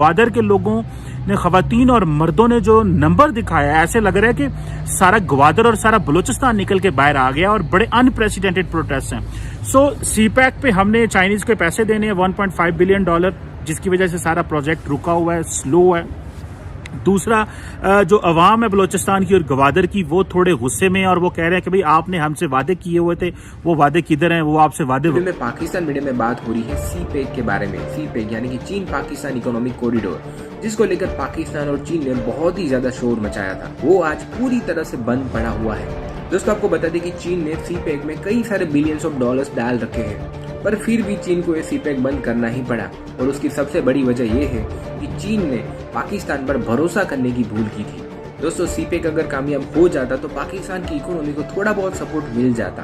ग्वादर के लोगों ने, खवातीन और मर्दों ने जो नंबर दिखाया, ऐसे लग रहा है कि सारा ग्वादर और सारा बलूचिस्तान निकल के बाहर आ गया और बड़े अनप्रेसिडेंटेड प्रोटेस्ट हैं। सो सीपैक पे हमने चाइनीज के पैसे देने हैं $1.5 बिलियन, जिसकी वजह से सारा प्रोजेक्ट रुका हुआ है, स्लो है। दूसरा जो अवाम है बलूचिस्तान की और ग्वादर की, वो थोड़े गुस्से में और वो कह रहे हैं कि भाई आपने हमसे वादे किए हुए थे, वो वादे किधर हैं, वो आपसे वादे। में पाकिस्तान मीडिया में बात हो रही है सीपेक के बारे में। सीपेक यानी कि चीन पाकिस्तान इकोनॉमिक कॉरिडोर, जिसको लेकर पाकिस्तान और चीन ने बहुत ही ज्यादा शोर मचाया था, वो आज पूरी तरह से बंद पड़ा हुआ है। दोस्तों आपको बता दें कि चीन ने सीपेक में कई सारे बिलियंस ऑफ डॉलर्स डाल रखे हैं, पर फिर भी चीन को ये सीपेक बंद करना ही पड़ा। और उसकी सबसे बड़ी वजह यह है कि चीन ने पाकिस्तान पर भरोसा करने की भूल की थी। दोस्तों सीपेक अगर कामयाब हो जाता तो पाकिस्तान की इकोनॉमी को थोड़ा बहुत सपोर्ट मिल जाता,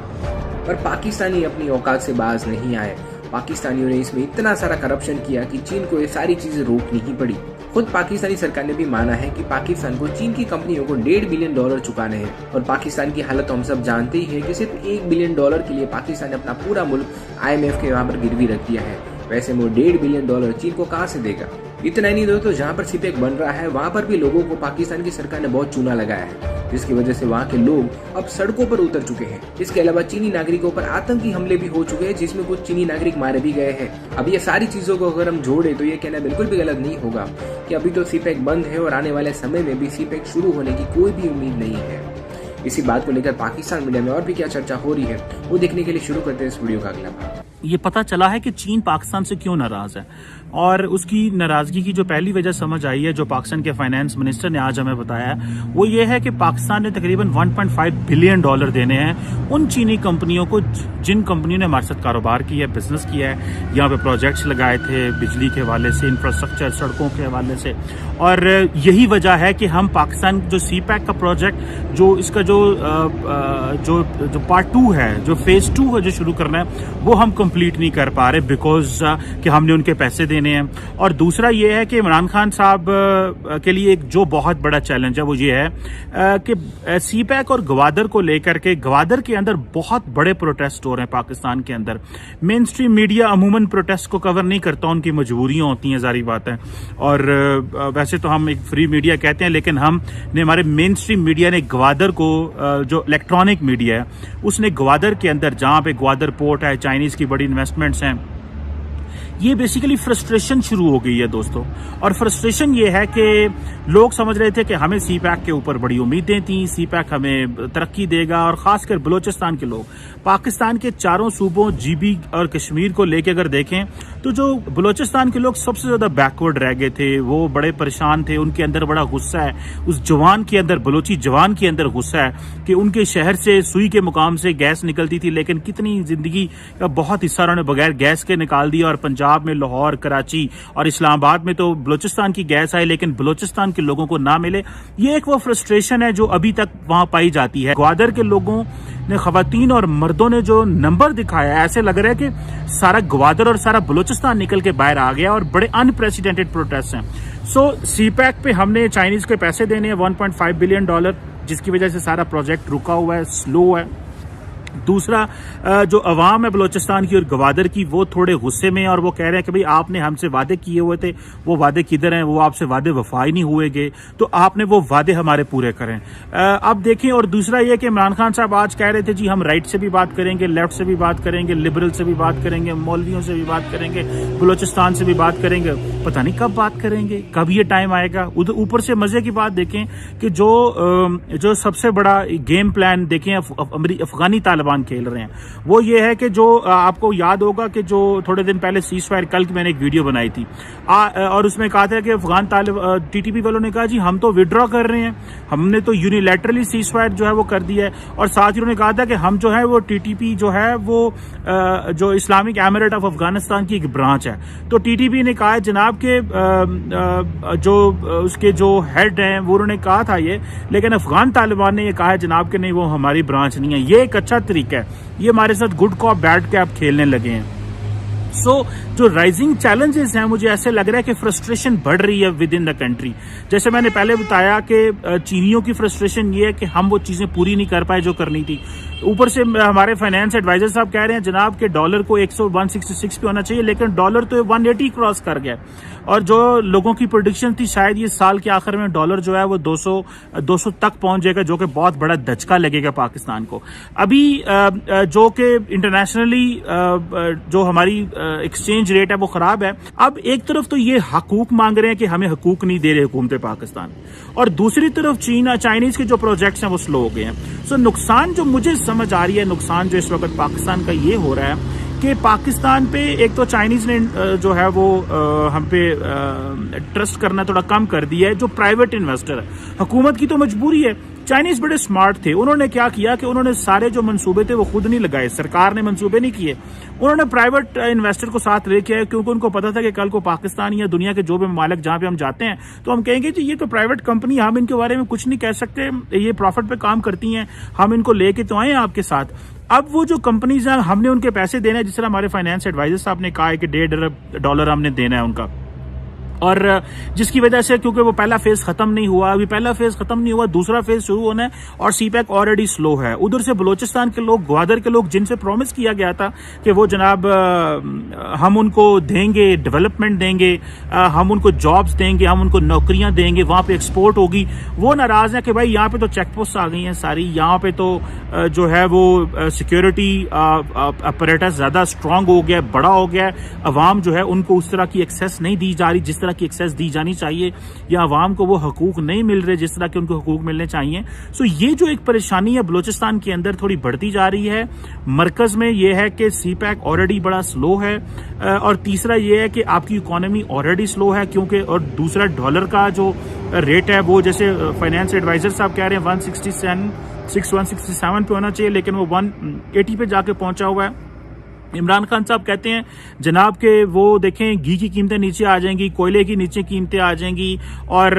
पर पाकिस्तानी अपनी औकात से बाज नहीं आए। पाकिस्तानियों ने इसमें इतना सारा करप्शन किया कि चीन को ये सारी चीजें रोकनी ही पड़ी। खुद पाकिस्तानी सरकार ने भी माना है कि पाकिस्तान को चीन की कंपनियों को $1.5 बिलियन चुकाने हैं। और पाकिस्तान की हालत तो हम सब जानते ही है कि सिर्फ $1 बिलियन के लिए पाकिस्तान ने अपना पूरा मुल्क IMF के वहां पर गिरवी रख दिया है। वैसे वो $1.5 बिलियन चीन को कहां से देगा। इतना ही नहीं दोस्तों, जहाँ पर सीपेक बन रहा है वहां पर भी लोगों को पाकिस्तान की सरकार ने बहुत चूना लगाया है, जिसकी वजह से वहाँ के लोग अब सड़कों पर उतर चुके हैं। इसके अलावा चीनी नागरिकों पर आतंकी हमले भी हो चुके हैं, जिसमें कुछ चीनी नागरिक मारे भी गए हैं। अब ये सारी चीजों को अगर हम जोड़े तो ये कहना बिल्कुल भी गलत नहीं होगा कि अभी तो सीपेक बंद है और आने वाले समय में भी सीपेक शुरू होने की कोई भी उम्मीद नहीं है। इसी बात को लेकर पाकिस्तान मीडिया में और भी क्या चर्चा हो रही है, वो देखने के लिए शुरू करते हैं इस वीडियो का अगला भाग। ये पता चला है कि चीन पाकिस्तान से क्यों नाराज है, और उसकी नाराजगी की जो पहली वजह समझ आई है, जो पाकिस्तान के फाइनेंस मिनिस्टर ने आज हमें बताया है, वो ये है कि पाकिस्तान ने तकरीबन $1.5 बिलियन देने हैं उन चीनी कंपनियों को जिन कंपनियों ने हमारे साथ कारोबार किया है, बिजनेस किया है, यहाँ पे प्रोजेक्ट्स लगाए थे बिजली के हवाले से, इंफ्रास्ट्रक्चर, सड़कों के हवाले से। और यही वजह है कि हम पाकिस्तान जो सीपैक का प्रोजेक्ट, जो इसका जो पार्ट 2 है, जो फेज 2 है, जो शुरू करना है, वो हम कंप्लीट नहीं कर पा रहे बिकॉज कि हमने उनके पैसे देने हैं। और दूसरा ये है कि इमरान खान साहब के लिए एक जो बहुत बड़ा चैलेंज है वो ये है कि सीपैक और ग्वादर को लेकर के, ग्वादर के अंदर बहुत बड़े प्रोटेस्ट हो रहे हैं पाकिस्तान के अंदर। मेन स्ट्रीम मीडिया अमूमन प्रोटेस्ट को कवर नहीं करता, उनकी मजबूरियां होती हैं, जारी बात है। और वैसे तो हम एक फ्री मीडिया कहते हैं, लेकिन हमने, हमारे मेन स्ट्रीम मीडिया ने ग्वादर को, जो इलेक्ट्रॉनिक मीडिया है, उसने ग्वादर के अंदर, जहां पे ग्वादर पोर्ट है, चाइनीज की बड़ी इन्वेस्टमेंट्स हैं, ये बेसिकली फ्रस्ट्रेशन शुरू हो गई है दोस्तों। और फ्रस्ट्रेशन ये है कि लोग समझ रहे थे कि हमें सीपैक के ऊपर बड़ी उम्मीदें थी, सीपैक हमें तरक्की देगा, और खासकर बलूचिस्तान के लोग, पाकिस्तान के चारों सूबों GB और कश्मीर को लेके अगर देखें तो जो बलूचिस्तान के लोग सबसे ज्यादा बैकवर्ड रह गए थे, वो बड़े परेशान थे, उनके अंदर बड़ा गुस्सा है, उस जवान के अंदर, बलूची जवान के अंदर गुस्सा है कि उनके शहर से सुई के मुकाम से गैस निकलती थी, लेकिन कितनी जिंदगी का बहुत हिस्सा उन्होंने बगैर गैस के निकाल दिया। और पंजाब में, लाहौर, कराची और इस्लामाबाद में तो बलूचिस्तान की गैस आई, लेकिन बलूचिस्तान के लोगों को ना मिले। ये एक वो फ्रस्ट्रेशन है जो अभी तक वहां पाई जाती है। ग्वादर के लोगों ने, खवातीन और मर्दों ने जो नंबर दिखाया, ऐसे लग रहा है कि सारा ग्वादर और सारा बलूचिस्तान निकल के बाहर आ गया और बड़े अनप्रेसिडेंटेड प्रोटेस्ट हैं। सो सीपैक पे हमने चाइनीज के पैसे देने हैं $1.5 बिलियन, जिसकी वजह से सारा प्रोजेक्ट रुका हुआ है, स्लो है। दूसरा जो अवाम है बलूचिस्तान की और ग्वादर की, वो थोड़े गुस्से में और वो कह रहे हैं कि भाई आपने हमसे वादे किए हुए थे, वो वादे किधर हैं, वो आपसे वादे वफा ही नहीं हुए गए, तो आपने वो वादे हमारे पूरे करें। अब देखें। और दूसरा ये कि इमरान खान साहब आज कह रहे थे जी हम राइट से भी बात करेंगे, लेफ्ट से भी बात करेंगे, लिबरल से भी बात करेंगे, मौलवियों से भी बात करेंगे, बलूचिस्तान से भी बात करेंगे। पता नहीं कब बात करेंगे, कब ये टाइम आएगा। उधर ऊपर से मजे की बात देखें कि जो सबसे बड़ा गेम प्लान देखें अफगानी तालिबान खेल रहे हैं, वो ये है कि जो आपको याद होगा कि जो थोड़े दिन पहले सीजफायर, कल की मैंने एक वीडियो बनाई थी और उसमें कहा था कि अफगान TTP वालों ने कहा जी हम तो विड्रॉ कर रहे हैं, हमने तो यूनिलैटरली सीजफायर जो है वो कर दिया है। और साथ ही उन्होंने कहा था कि हम जो है वो TTP जो है वो जो इस्लामिक एमिरेट ऑफ अफगानिस्तान की एक ब्रांच है। तो TTP ने कहा है जनाब के जो उसके जो हेड हैं वो उन्होंने कहा था ये, लेकिन अफगान तालिबान ने ये कहा है जनाब के नहीं, वो हमारी ब्रांच नहीं है। ये एक अच्छा तरीका है, ये हमारे साथ गुड कॉप बैड कैप खेलने लगे हैं। जो राइजिंग चैलेंजेस हैं, मुझे ऐसे लग रहा है कि फ्रस्ट्रेशन बढ़ रही है विद इन द कंट्री। जैसे मैंने पहले बताया कि चीनियों की फ्रस्ट्रेशन ये है कि हम वो चीजें पूरी नहीं कर पाए जो करनी थी। ऊपर से हमारे फाइनेंस एडवाइजर साहब कह रहे हैं जनाब के डॉलर को 166 पे होना चाहिए, लेकिन डॉलर तो 180 क्रॉस कर गया। और जो लोगों की प्रेडिक्शन थी शायद ये साल के आखिर में डॉलर जो है वो 200 तक पहुंच जाएगा, जो कि बहुत बड़ा धचका लगेगा पाकिस्तान को। अभी जो कि इंटरनेशनली जो हमारी एक्सचेंज रेट है वो खराब है। अब एक तरफ तो ये हकूक मांग रहे हैं कि हमें हकूक नहीं दे रहे हुकूमत पाकिस्तान, और दूसरी तरफ चाइनीज के जो प्रोजेक्ट्स हैं वो स्लो हो गए हैं। सो नुकसान जो मुझे समझ आ रही है, नुकसान जो इस वक्त पाकिस्तान का ये हो रहा है कि पाकिस्तान पे एक तो चाइनीज ने जो है वो हम पे ट्रस्ट करना थोड़ा कम कर दिया है। जो प्राइवेट इन्वेस्टर है, हुकूमत की तो मजबूरी है। चाइनीज बड़े स्मार्ट थे, उन्होंने क्या किया कि उन्होंने सारे जो मंसूबे थे वो खुद नहीं लगाए, सरकार ने मंसूबे नहीं किए, उन्होंने प्राइवेट इन्वेस्टर को साथ लेके आए, क्योंकि उनको पता था कि कल को पाकिस्तान या दुनिया के जो भी ममालिक जहां पे हम जाते हैं तो हम कहेंगे जी ये तो प्राइवेट कंपनी, हम इनके बारे में कुछ नहीं कह सकते, ये प्रॉफिट पे काम करती हैं, हम इनको लेके तो आए आपके साथ। अब वो जो कंपनीज हैं हमने उनके पैसे देना है, जिस तरह हमारे फाइनेंस एडवाइजर साहब ने कहा है कि $1.5 हमने देना है उनका, और जिसकी वजह से क्योंकि वो पहला फेज खत्म नहीं हुआ, अभी पहला फेज खत्म नहीं हुआ, दूसरा फेज शुरू होना है, और सीपैक ऑलरेडी स्लो है। उधर से बलोचिस्तान के लोग, ग्वादर के लोग, जिनसे प्रॉमिस किया गया था कि वो जनाब हम उनको देंगे, डेवलपमेंट देंगे, हम उनको जॉब्स देंगे, हम उनको नौकरियां देंगे, वहां पे एक्सपोर्ट होगी, वो नाराज है कि भाई यहाँ पे तो चेक पोस्ट आ गई हैं सारी, यहाँ पे तो जो है वो सिक्योरिटी अपरेटस ज्यादा स्ट्रांग हो गया, बड़ा हो गया, अवाम जो है उनको उस तरह की एक्सेस नहीं दी जा रही जिस तरह की एक्सेस दी जानी चाहिए, या अवाम को वो हकूक नहीं मिल रहे जिस तरह के उनको हकूक मिलने चाहिए। सो ये जो एक परेशानी है बलोचिस्तान के अंदर थोड़ी बढ़ती जा रही है। मरकज में ये है कि सीपैक ऑलरेडी बड़ा स्लो है, और तीसरा ये है कि आपकी इकोनॉमी ऑलरेडी स्लो है, क्योंकि और दूसरा डॉलर का जो रेट है वो जैसे फाइनेंस एडवाइजर साहब कह रहे हैं 167 पे होना चाहिए, लेकिन वो 180 पे जाके पहुंचा हुआ है। इमरान खान साहब कहते हैं जनाब के वो देखें घी की कीमतें नीचे आ जाएंगी, कोयले की नीचे कीमतें आ जाएंगी, और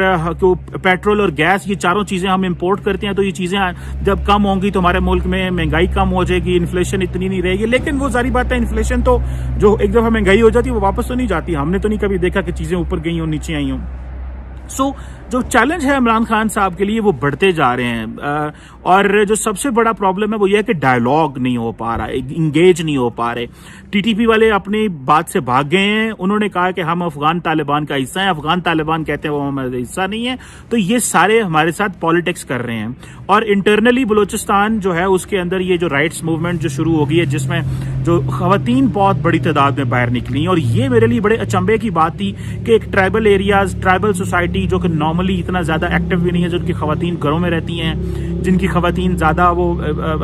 पेट्रोल और गैस, ये चारों चीजें हम इंपोर्ट करते हैं, तो ये चीजें जब कम होंगी तो हमारे मुल्क में महंगाई कम हो जाएगी, इन्फ्लेशन इतनी नहीं रहेगी। लेकिन वो सारी बात है, इन्फ्लेशन तो जो एक दफा महंगाई हो जाती है वो वापस तो नहीं जाती, हमने तो नहीं कभी देखा कि चीजें ऊपर गई हो नीचे आई हों। सो जो चैलेंज है इमरान खान साहब के लिए वो बढ़ते जा रहे हैं, और जो सबसे बड़ा प्रॉब्लम है वो ये है कि डायलॉग नहीं हो पा रहा, इंगेज नहीं हो पा रहे। टीटीपी वाले अपनी बात से भाग गए हैं, उन्होंने कहा कि हम अफगान तालिबान का हिस्सा हैं, अफगान तालिबान कहते हैं वो हमारा हिस्सा नहीं है, तो ये सारे हमारे साथ पॉलिटिक्स कर रहे हैं। और इंटरनली बलूचिस्तान जो है उसके अंदर ये जो राइट्स मूवमेंट जो शुरू हो गई है, जिसमें जो खवातीन बहुत बड़ी तादाद में बाहर निकली, और ये मेरे लिए बड़े अचंभे की बात थी कि एक ट्राइबल एरियाज, ट्राइबल सोसाइटी जो कि नॉर्मली इतना ज्यादा एक्टिव भी नहीं है, जिनकी खवातीन घरों में रहती हैं, जिनकी खवातीन ज्यादा वो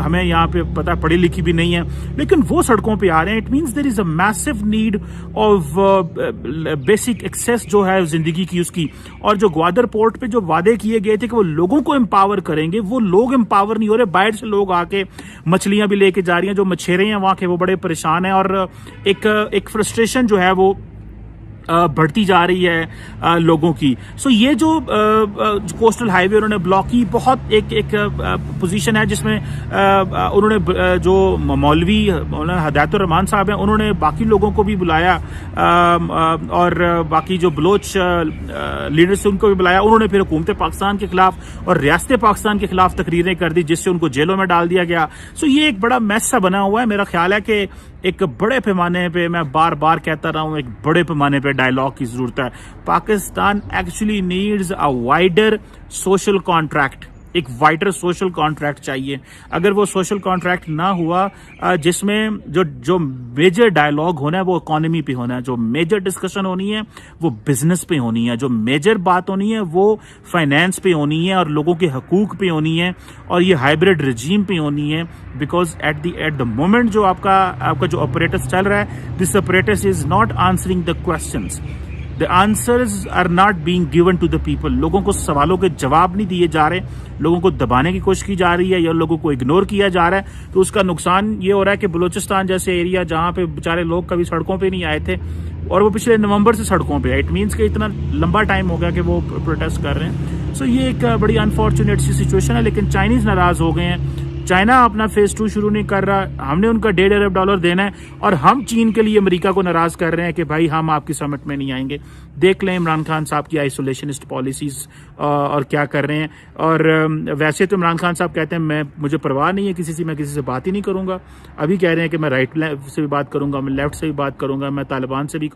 हमें यहाँ पे पता पढ़ी लिखी भी नहीं है, लेकिन वो सड़कों पे आ रहे हैं। It means there is a massive need of basic access जो है जिंदगी की उसकी। और जो ग्वादर पोर्ट पे जो वादे किए गए थे कि वो लोगों को एम्पावर करेंगे, वो लोग एम्पावर नहीं हो रहे। बाहर से लोग आके मछलियां भी लेके जा रही हैं, जो मछेरे हैं वहां के वो बड़े परेशान हैं, और एक फ्रस्ट्रेशन जो है वो बढ़ती जा रही है लोगों की। सो ये जो कोस्टल हाईवे उन्होंने ब्लॉक की, बहुत एक पोजीशन है जिसमें उन्होंने जो मौलवी हदायतुर रहमान साहब हैं उन्होंने बाकी लोगों को भी बुलाया, और बाकी जो बलोच लीडर्स उनको भी बुलाया। उन्होंने फिर हुकूमत पाकिस्तान के खिलाफ और रियासत पाकिस्तान के खिलाफ तकरीरें कर दी, जिससे उनको जेलों में डाल दिया गया। सो ये एक बड़ा मैस सा बना हुआ है। मेरा ख्याल है कि एक बड़े पैमाने पे, मैं बार बार कहता रहा हूं, एक बड़े पैमाने पे डायलॉग की जरूरत है। Pakistan actually needs a wider social contract, एक वाइडर सोशल कॉन्ट्रैक्ट चाहिए। अगर वो सोशल कॉन्ट्रैक्ट ना हुआ, जिसमें जो मेजर डायलॉग होना है वो इकोनॉमी पे होना है, जो मेजर डिस्कशन होनी है वो बिजनेस पे होनी है, जो मेजर बात होनी है वो फाइनेंस पे होनी है और लोगों के हकूक पे होनी है, और ये हाइब्रिड रजीम पे होनी है। बिकॉज एट द मोमेंट जो आपका जो ऑपरेटर्स चल रहा है, this operators is not answering the questions, the answers are not being given to the people. लोगों को सवालों के जवाब नहीं दिए जा रहे, लोगों को दबाने की कोशिश की जा रही है या लोगों को इग्नोर किया जा रहा है। तो उसका नुकसान ये हो रहा है कि बलूचिस्तान जैसे एरिया जहां पे बेचारे लोग कभी सड़कों पे नहीं आए थे, और वो पिछले नवंबर से सड़कों पे है, इट मीन्स कि इतना लंबा टाइम हो गया कि वो प्रोटेस्ट कर रहे हैं। सो ये एक बड़ी अनफॉर्चुनेट सी सिचुएशन है। लेकिन चाइनीज नाराज हो गए हैं, चाइना अपना फेज 2 शुरू नहीं कर रहा, हमने उनका $1.5 अरब देना है और हम चीन के लिए अमेरिका को नाराज कर रहे हैं कि भाई हम आपकी समिट में नहीं आएंगे। देख लें इमरान खान साहब की आइसोलेशनिस्ट पॉलिसीज और क्या कर रहे हैं। और वैसे तो इमरान खान साहब कहते हैं मुझे परवाह नहीं है किसी से, मैं किसी से बात ही नहीं करूंगा। अभी कह रहे हैं कि मैं राइट से भी बात करूंगा, मैं लेफ्ट से भी बात करूंगा, मैं तालिबान से भी